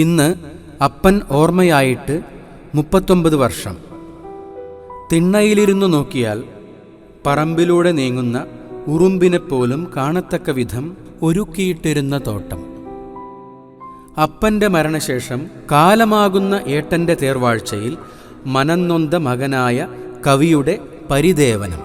ഇന്ന് അപ്പൻ ഓർമ്മയായിട്ട് 39 വർഷം. തിണ്ണയിലിരുന്നു നോക്കിയാൽ പറമ്പിലൂടെ നീങ്ങുന്ന ഉറുമ്പിനെപ്പോലും കാണത്തക്ക വിധം ഒരുക്കിയിട്ടിരുന്ന തോട്ടം. അപ്പൻ്റെ മരണശേഷം കാലമാകുന്ന ഏട്ടൻ്റെ തേർവാഴ്ചയിൽ മനംനൊന്ത മകനായ കവിയുടെ പരിദേവനം.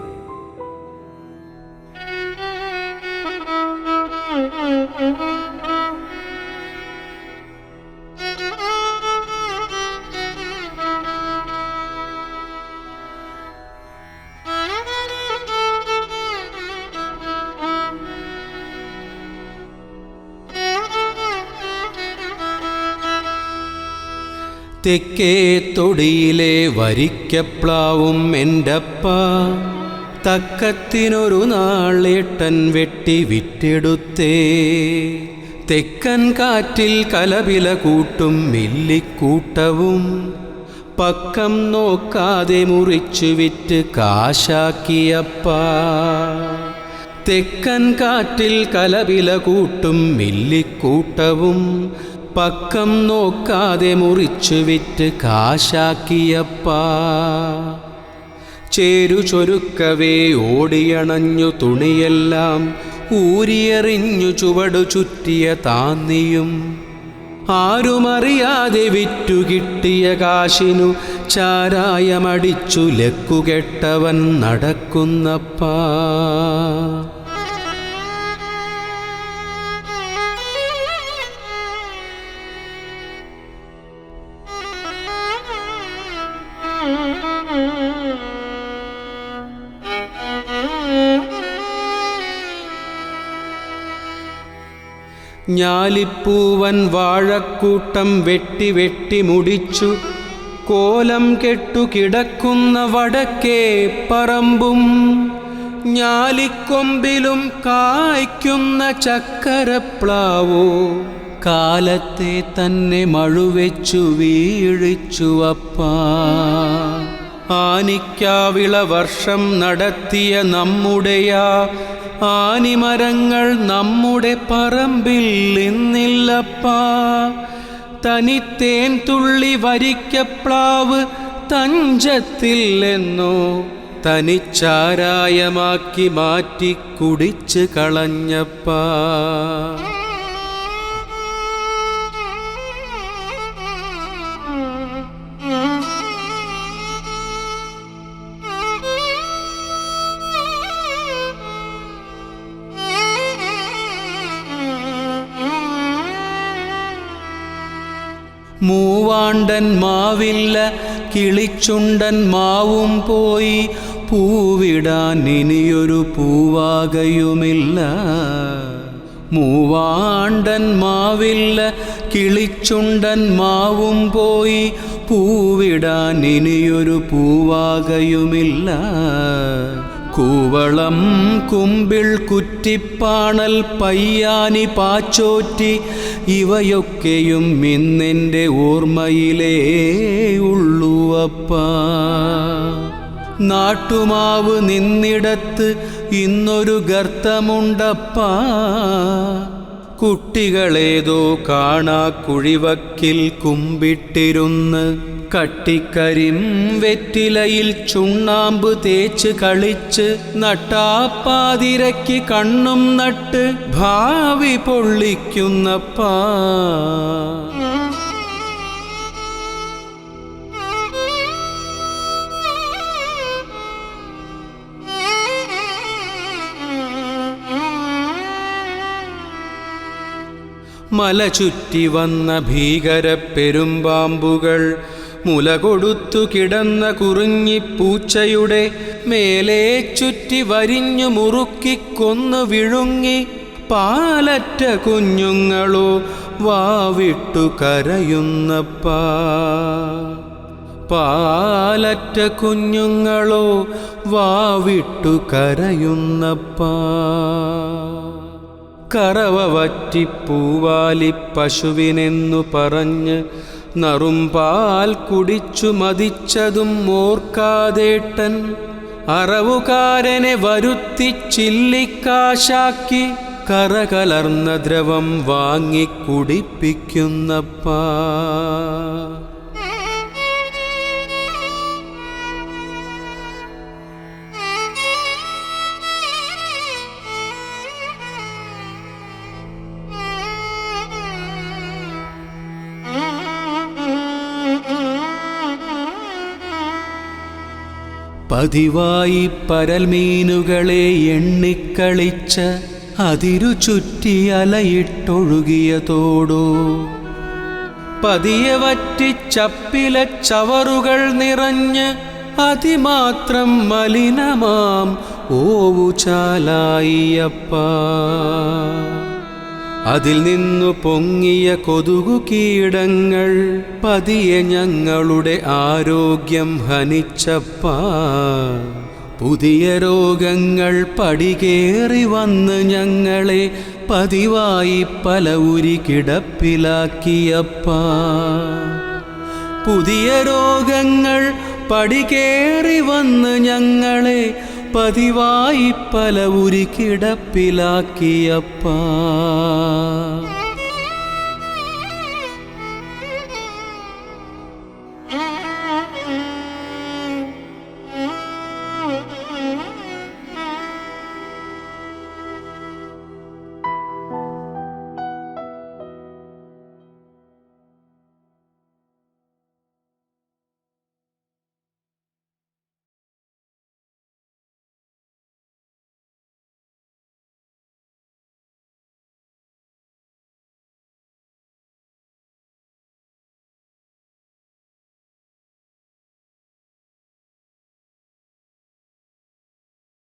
തെക്കേ തൊടിയിലെ വരിക്കപ്ലാവും എൻ്റപ്പ തക്കത്തിനൊരു നാളേട്ടൻ വെട്ടി വിറ്റെടുത്തേ. തെക്കൻ കാറ്റിൽ കലപില കൂട്ടും മില്ലിക്കൂട്ടവും പക്കം നോക്കാതെ മുറിച്ചു വിറ്റ് കാശാക്കിയപ്പ. തെക്കൻ കാറ്റിൽ കലപില കൂട്ടും മില്ലിക്കൂട്ടവും പക്കം നോക്കാതെ മുറിച്ചു വിറ്റ് കാശാക്കിയപ്പ. ചേരു ചൊരുക്കവേ ഓടിയണഞ്ഞു തുണിയെല്ലാം ഊരിയെറിഞ്ഞു ചുവടു ചുറ്റിയ താന്നിയും. ആരുമറിയാതെ വിറ്റുകിട്ടിയ കാശിനു ചാരായമടിച്ചു ലക്കുകെട്ടവൻ നടക്കുന്നപ്പ. ഞാലിപ്പൂവൻ വാഴക്കൂട്ടം വെട്ടി വെട്ടി മുടിച്ചു കോലം കെട്ടു കിടക്കുന്ന വടക്കേ പറമ്പും ഞാലിക്കൊമ്പിലും കായ്ക്കുന്ന ചക്കരപ്ലാവോ കാലത്തെ തന്നെ മഴുവെച്ചു വീഴിച്ചു അപ്പ. ആനിക്കാവിള വർഷം നടത്തിയ നമ്മുടെയാ ആനിമരങ്ങൾ നമ്മുടെ പറമ്പിൽ ഇന്നില്ലപ്പ. തനിത്തേൻ തുള്ളി വരിക്കപ്ലാവ് തഞ്ചത്തില്ലെന്നോ തനിച്ചാരായമാക്കി മാറ്റി കുടിച്ച് കളഞ്ഞപ്പ. മൂവാണ്ടൻ മാവില്ല കിളിച്ചുണ്ടൻ മാവും പോയി പൂവിടാൻ ഇനിയൊരു പൂവാകയുമില്ല. മൂവാണ്ടൻ മാവില്ല കിളിച്ചുണ്ടൻ മാവും പോയി പൂവിടാൻ ഇനിയൊരു പൂവാകയുമില്ല. കൂവളം കുമ്പിൾ കുറ്റിപ്പാണൽ പയ്യാനി പാച്ചോറ്റി ഇവയൊക്കെയും ഇന്നെൻ്റെ ഓർമ്മയിലേ ഉള്ളൂ അപ്പ. നാട്ടുമാവ് നിന്നിടത്ത് ഇന്നൊരു ഗർത്തമുണ്ടപ്പ. കുട്ടികളേതോ കാണാ കുഴിവക്കിൽ കുമ്പിട്ടിരുന്ന് കട്ടിക്കരിം വെറ്റിലയിൽ ചുണ്ണാമ്പ് തേച്ച് കളിച്ച് നട്ടാപ്പാതിരയ്ക്ക് കണ്ണും നട്ട് ഭാവി പൊള്ളിക്കുന്നപ്പ. മല ചുറ്റി വന്ന ഭീകര പെരുമ്പാമ്പുകൾ മുല കൊടുത്തു കിടന്ന കുറിഞ്ഞിപ്പൂച്ചയുടെ മേലെ ചുറ്റി വരിഞ്ഞു മുറുക്കി കൊന്നു വിഴുങ്ങി പാലറ്റ കുഞ്ഞുങ്ങളോ വാവിട്ടു കരയുന്നപ്പ. പാലറ്റ കുഞ്ഞുങ്ങളോ വാവിട്ടു കരയുന്നപ്പ. കറവ വറ്റി പൂവാലി പശുവിനെന്നു പറഞ്ഞ് നറുംപാൽ കുടിച്ചു മതിച്ചതും ഓർക്കാതേട്ടൻ അറവുകാരനെ വരുത്തി ചില്ലിക്കാശാക്കി കറകലർന്ന ദ്രവം വാങ്ങിക്കുടിപ്പിക്കുന്നപ്പാ. പതിവായി പരൽമീനുകളെ എണ്ണിക്കളിച്ച് അതിരു ചുറ്റി അലയിട്ടൊഴുകിയ തോടോ, പതിയെ വറ്റിച്ചപ്പിലെ ചവറുകൾ നിറഞ്ഞ് അതിമാത്രം മലിനമാം ഓവുചാലായിയപ്പാ. അതിൽ നിന്നു പൊങ്ങിയ കൊതുകു കീടങ്ങൾ പതിയെ ഞങ്ങളുടെ ആരോഗ്യം ഹനിച്ചപ്പാ. പുതിയ രോഗങ്ങൾ പടികേറി വന്ന് ഞങ്ങളെ പതിവായി പല ഉരി കിടപ്പിലാക്കിയപ്പാ. പുതിയ രോഗങ്ങൾ പടികേറി വന്ന് ഞങ്ങളെ പതിവായി പല ഉരി കിടപ്പിലാക്കിയപ്പാ.